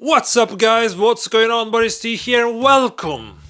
What's up guys, what's going on, BorisT here and welcome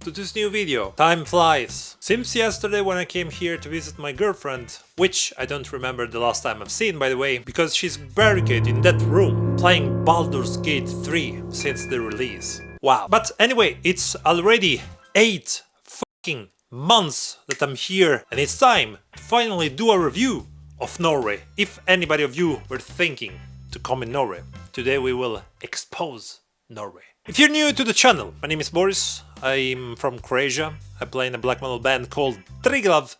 to this new video. Time flies. Since yesterday when I came here to visit my girlfriend, which I don't remember the last time I've seen by the way, because she's barricaded in that room playing Baldur's Gate 3 since the release. Wow. But anyway, it's already 8 fucking months that I'm here and it's time to finally do a review of Norway, if anybody of you were thinking to come in Norway. Today we will expose Norway. If you're new to the channel, my name is Boris, I'm from Croatia, I play in a black metal band called TRYGLAV,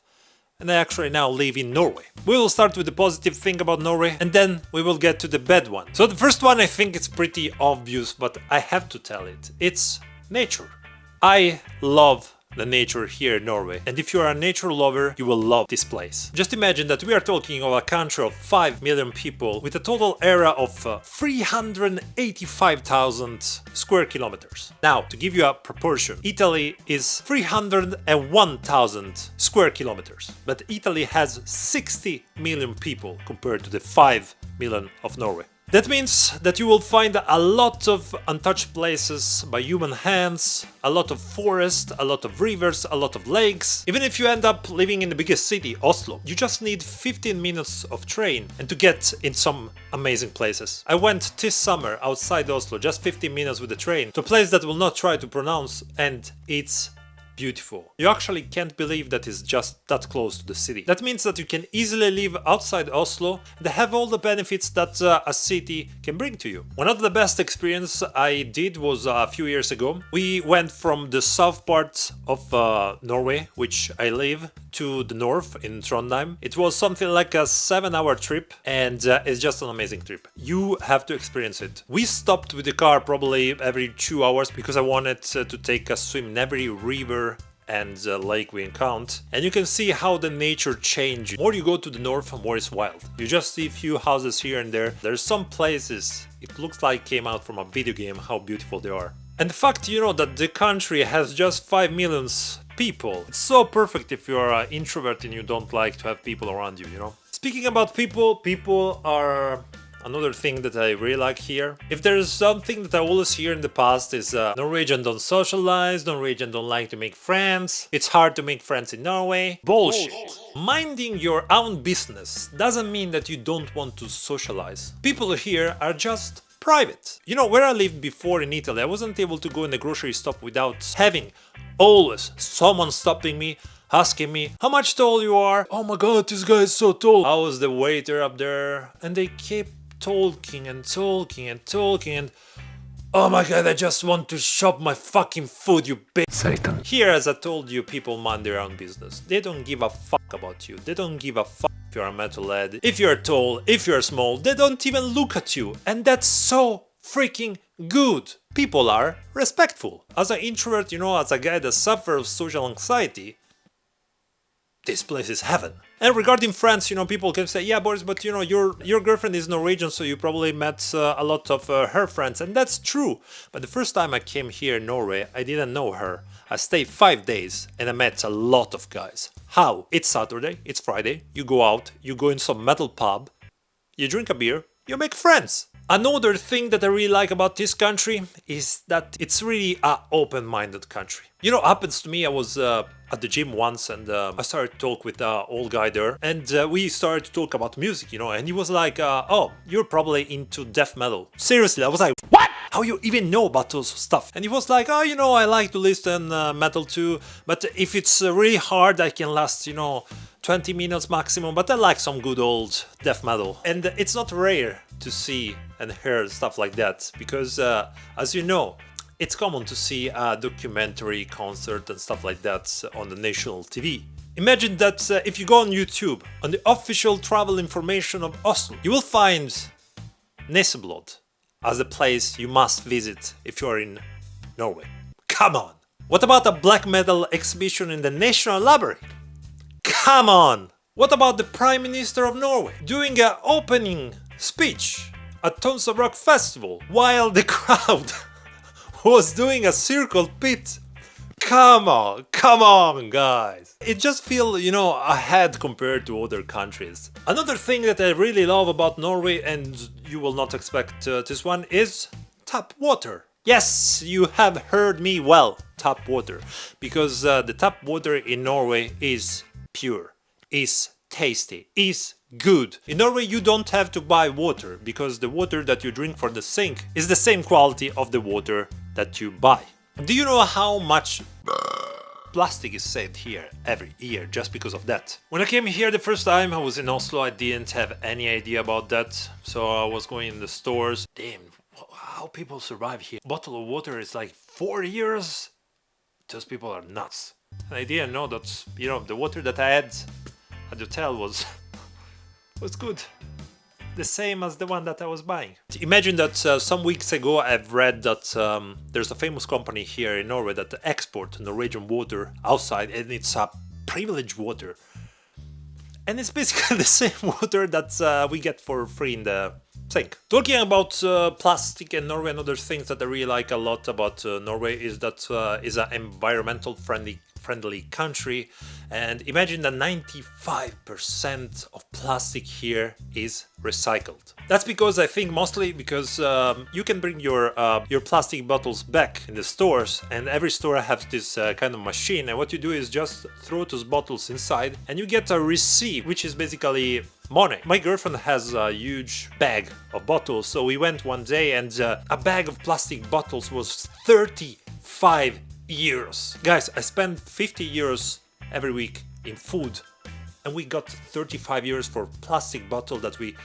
and I actually now live in Norway. We will start with the positive thing about Norway, and then we will get to the bad one. So the first one I think it's pretty obvious, but I have to tell it. It's nature. I love the nature here in Norway, and if you are a nature lover, you will love this place. Just imagine that we are talking of a country of 5 million people with a total area of 385,000 square kilometers. Now, to give you a proportion, Italy is 301,000 square kilometers, but Italy has 60 million people compared to the 5 million of Norway. That means that you will find a lot of untouched places by human hands, a lot of forest, a lot of rivers, a lot of lakes. Even if you end up living in the biggest city, Oslo, you just need 15 minutes of train and to get in some amazing places. I went this summer outside Oslo, just 15 minutes with the train, to a place that I will not try to pronounce, and it's beautiful. You actually can't believe that it's just that close to the city. That means that you can easily live outside Oslo and have all the benefits that a city can bring to you. One of the best experiences I did was a few years ago. We went from the south part of Norway, which I live, to the north in Trondheim. It was something like a 7-hour trip, and it's just an amazing trip. You have to experience it. We stopped with the car probably every 2 hours because I wanted to take a swim in every river and lake we encounter, and you can see how the nature changes. The more you go to the north, the more it's wild. You just see a few houses here and there. There's some places it looks like came out from a video game, how beautiful they are. And the fact, you know, that the country has just 5 million people, it's so perfect if you're an introvert and you don't like to have people around you, you know. Speaking about people, people are another thing that I really like here. If there's something that I always hear in the past is Norwegians don't socialize, Norwegians don't like to make friends, it's hard to make friends in Norway. Bullshit. Minding your own business doesn't mean that you don't want to socialize. People here are just private. You know, where I lived before in Italy, I wasn't able to go in the grocery store without having always someone stopping me, asking me how much tall you are. Oh my god, this guy is so tall. I was the waiter up there, and they kept talking and talking and talking, and oh my god, I just want to shop my fucking food, you bitch. Satan. Here, as I told you, people mind their own business. They don't give a fuck about you. They don't give a fuck if you're a metalhead, if you're tall, if you're small. They don't even look at you, and that's so freaking good. People are respectful. As an introvert, you know, as a guy that suffers of social anxiety, this place is heaven. And regarding friends, you know, people can say, yeah, Boris, but you know, your girlfriend is Norwegian, so you probably met a lot of her friends, and that's true. But the first time I came here in Norway, I didn't know her. I stayed 5 days and I met a lot of guys. How? It's Saturday, it's Friday, you go out, you go in some metal pub, you drink a beer, you make friends. Another thing that I really like about this country is that it's really an open-minded country. You know, happens to me, I was at the gym once, and I started to talk with an old guy there, and we started to talk about music, you know, and he was like, oh, you're probably into death metal. Seriously, I was like, what? How you even know about those stuff? And he was like, oh, you know, I like to listen metal too, but if it's really hard, I can last, you know, 20 minutes maximum, but I like some good old death metal. And it's not rare to see and hear stuff like that, because as you know, it's common to see a documentary, concert and stuff like that on the national TV. Imagine that if you go on YouTube, on the official travel information of Oslo, you will find Nesseblod as a place you must visit if you're in Norway. Come on! What about a black metal exhibition in the National Library? Come on! What about the Prime Minister of Norway doing an opening speech at Tons of Rock Festival while the crowd was doing a circle pit? Come on guys. It just feels, you know, ahead compared to other countries. Another thing that I really love about Norway, and you will not expect this one, is tap water. Yes, you have heard me well, tap water. Because the tap water in Norway is pure, is tasty, is good. In Norway you don't have to buy water, because the water that you drink from the sink is the same quality of the water that you buy. Do you know how much plastic is saved here every year just because of that? When I came here the first time, I was in Oslo, I didn't have any idea about that. So I was going in the stores. Damn, how people survive here. A bottle of water is like 4 years. Those people are nuts. And I didn't know that, you know, the water that I had at the hotel was good. The same as the one that I was buying. Imagine that some weeks ago I've read that there's a famous company here in Norway that export Norwegian water outside, and it's a privileged water. And it's basically the same water that we get for free in the sink. Talking about plastic and Norway, and other things that I really like a lot about Norway is that it's an environmental friendly country, and imagine that 95% of plastic here is recycled. That's because I think mostly because you can bring your plastic bottles back in the stores, and every store has this kind of machine, and what you do is just throw those bottles inside and you get a receipt, which is basically money. My girlfriend has a huge bag of bottles, so we went one day and a bag of plastic bottles was 35 euros. Guys, I spend 50 euros every week in food, and we got 35 euros for plastic bottle that we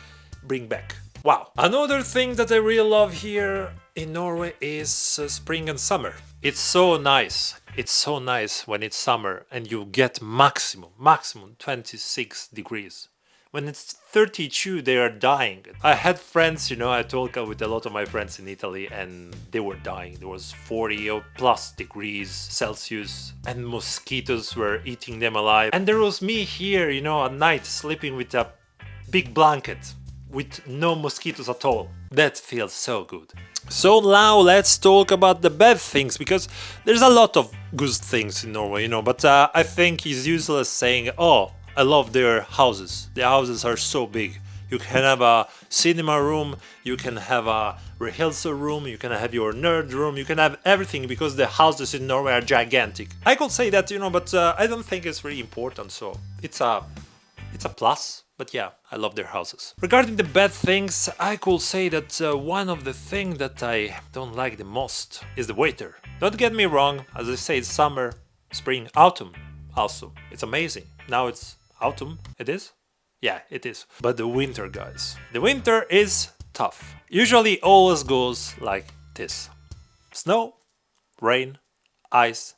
bring back. Wow. Another thing that I really love here in Norway is spring and summer. It's so nice. It's so nice when it's summer and you get maximum 26 degrees. When it's 32, they are dying. I had friends, you know, I talked with a lot of my friends in Italy, and they were dying. There was 40 or plus degrees Celsius, and mosquitoes were eating them alive. And there was me here, you know, at night sleeping with a big blanket with no mosquitoes at all. That feels so good. So now let's talk about the bad things, because there's a lot of good things in Norway, you know, but I think it's useless saying, oh, I love their houses. The houses are so big. You can have a cinema room, you can have a rehearsal room, you can have your nerd room, you can have everything, because the houses in Norway are gigantic. I could say that, you know, but I don't think it's really important, so it's a plus. But yeah, I love their houses. Regarding the bad things, I could say that one of the things that I don't like the most is the waiter. Don't get me wrong, as I say, it's summer, spring, autumn also. It's amazing. Now it's autumn, it is? Yeah, it is. But the winter, guys. The winter is tough. Usually always goes like this. Snow, rain, ice,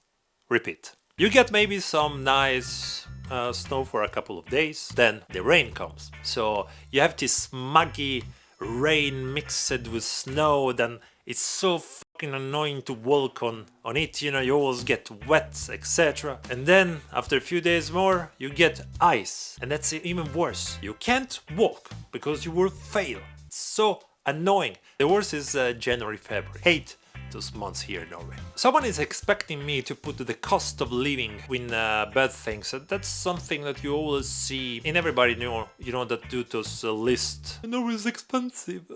repeat. You get maybe some nice snow for a couple of days, then the rain comes. So you have this muggy rain mixed with snow, then it's so fucking annoying to walk on it, you know, you always get wet, etc. And then after a few days more, you get ice, and that's even worse. You can't walk because you will fail. It's so annoying. The worst is January, February. Hate those months here in Norway. Someone is expecting me to put the cost of living in bad things. That's something that you always see in everybody, you know that do those lists. Norway is expensive.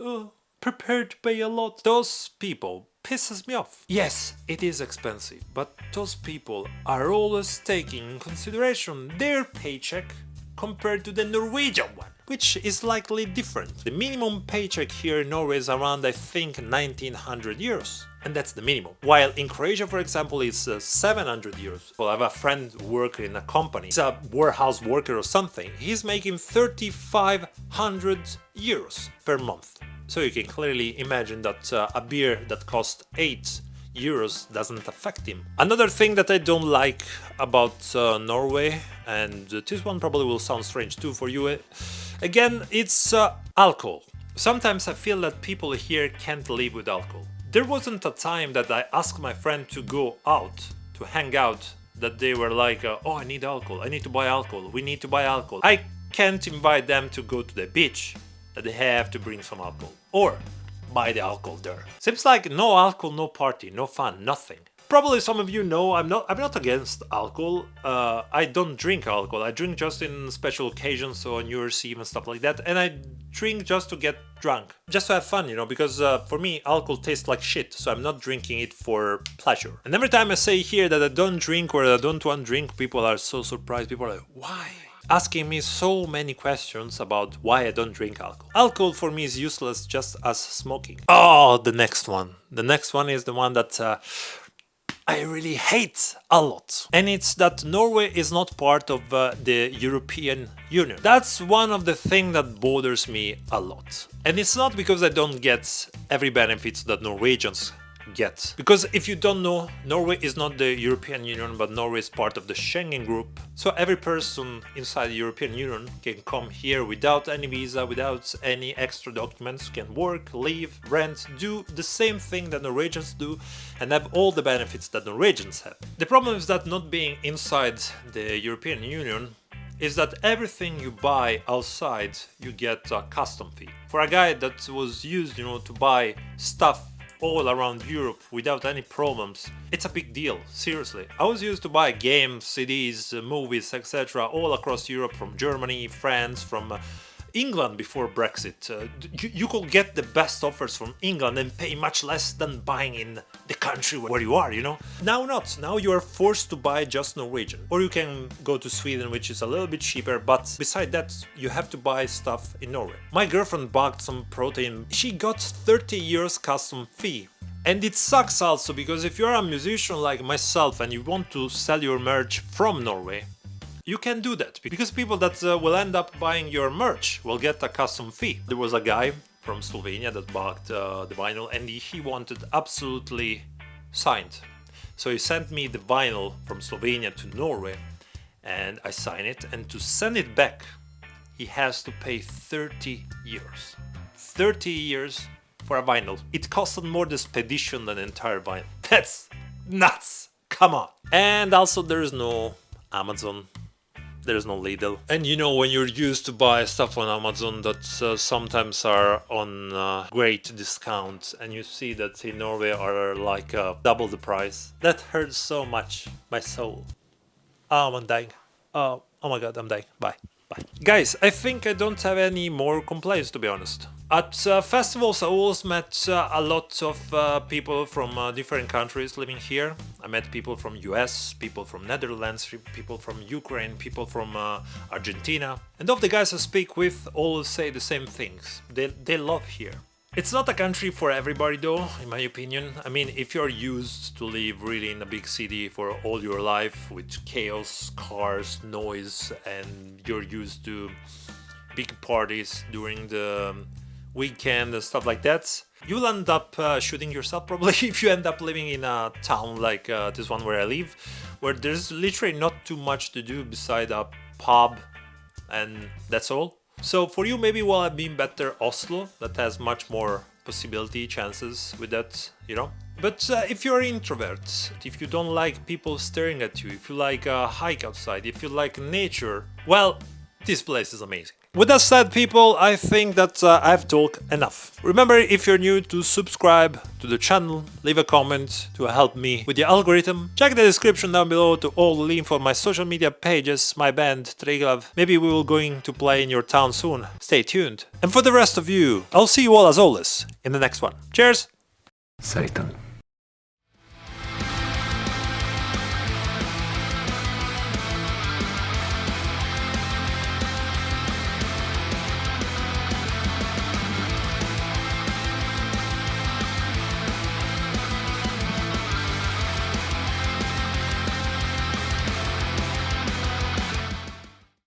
Prepared to pay a lot. Those people pisses me off. Yes, it is expensive, but those people are always taking in consideration their paycheck compared to the Norwegian one, which is likely different. The minimum paycheck here in Norway is around, I think, 1900 euros. And that's the minimum. While in Croatia, for example, it's 700 euros. Well, I have a friend working in a company. He's a warehouse worker or something. He's making 3500 euros per month. So you can clearly imagine that a beer that costs 8 euros doesn't affect him. Another thing that I don't like about Norway, and this one probably will sound strange too for you, again, it's alcohol. Sometimes I feel that people here can't live with alcohol. There wasn't a time that I asked my friend to go out, to hang out, that they were like, oh, I need alcohol, I need to buy alcohol, we need to buy alcohol. I can't invite them to go to the beach, that they have to bring some alcohol, or buy the alcohol there. Seems like no alcohol, no party, no fun, nothing. probably some of you know, I'm not against alcohol. I don't drink alcohol. I drink just in special occasions, so on New Year's Eve and stuff like that. And I drink just to get drunk, just to have fun, you know, because for me alcohol tastes like shit, so I'm not drinking it for pleasure. And every time I say here that I don't drink or I don't want to drink, people are so surprised. People are like, why? Asking me so many questions about why I don't drink alcohol. Alcohol for me is useless, just as smoking. Oh, the next one. The next one is the one that I really hate a lot. And it's that Norway is not part of the European Union. That's one of the things that bothers me a lot. And it's not because I don't get every benefits that Norwegians get. Because if you don't know, Norway is not the European Union, but Norway is part of the Schengen group. So every person inside the European Union can come here without any visa, without any extra documents, can work, live, rent, do the same thing that Norwegians do, and have all the benefits that Norwegians have. The problem is that not being inside the European Union is that everything you buy outside, you get a custom fee. For a guy that was used, you know, to buy stuff all around Europe without any problems, it's a big deal, seriously. I was used to buy games, CDs, movies, etc. all across Europe, from Germany, France, from England before Brexit. You could get the best offers from England and pay much less than buying in the country where you are, you know? Now not. Now you are forced to buy just Norwegian. Or you can go to Sweden, which is a little bit cheaper, but beside that, you have to buy stuff in Norway. My girlfriend bought some protein. She got 30 euros custom fee. And it sucks also, because if you're a musician like myself and you want to sell your merch from Norway, you can do that, because people that will end up buying your merch will get a custom fee. There was a guy from Slovenia that bought the vinyl, and he wanted absolutely signed. So he sent me the vinyl from Slovenia to Norway, and I signed it, and to send it back, he has to pay 30 years. 30 years for a vinyl. It costed more the expedition than the entire vinyl. That's nuts! Come on! And also there's no Amazon. There's no Lidl. And you know, when you're used to buy stuff on Amazon that sometimes are on great discount, and you see that in Norway are like double the price, that hurts so much my soul. Oh, I'm dying. Oh my god, I'm dying. Bye. Bye. Guys, I think I don't have any more complaints, to be honest. At festivals I always met a lot of people from different countries living here. I met people from US, people from Netherlands, people from Ukraine, people from Argentina. And all the guys I speak with always say the same things. They love here. It's not a country for everybody though, in my opinion. I mean, if you're used to live really in a big city for all your life with chaos, cars, noise, and you're used to big parties during the weekend and stuff like that, you'll end up shooting yourself probably if you end up living in a town like this one where I live, where there's literally not too much to do beside a pub, and that's all. So for you, maybe will have been better Oslo, that has much more possibility, chances with that, you know. But if you're an introvert, if you don't like people staring at you, if you like a hike outside, if you like nature, well, this place is amazing. With that said, people, I think that I've talked enough. Remember, if you're new, to subscribe to the channel, leave a comment to help me with the algorithm. Check the description down below to all the info on my social media pages, my band, TRYGLAV. Maybe we will going to play in your town soon. Stay tuned. And for the rest of you, I'll see you all as always in the next one. Cheers! Satan.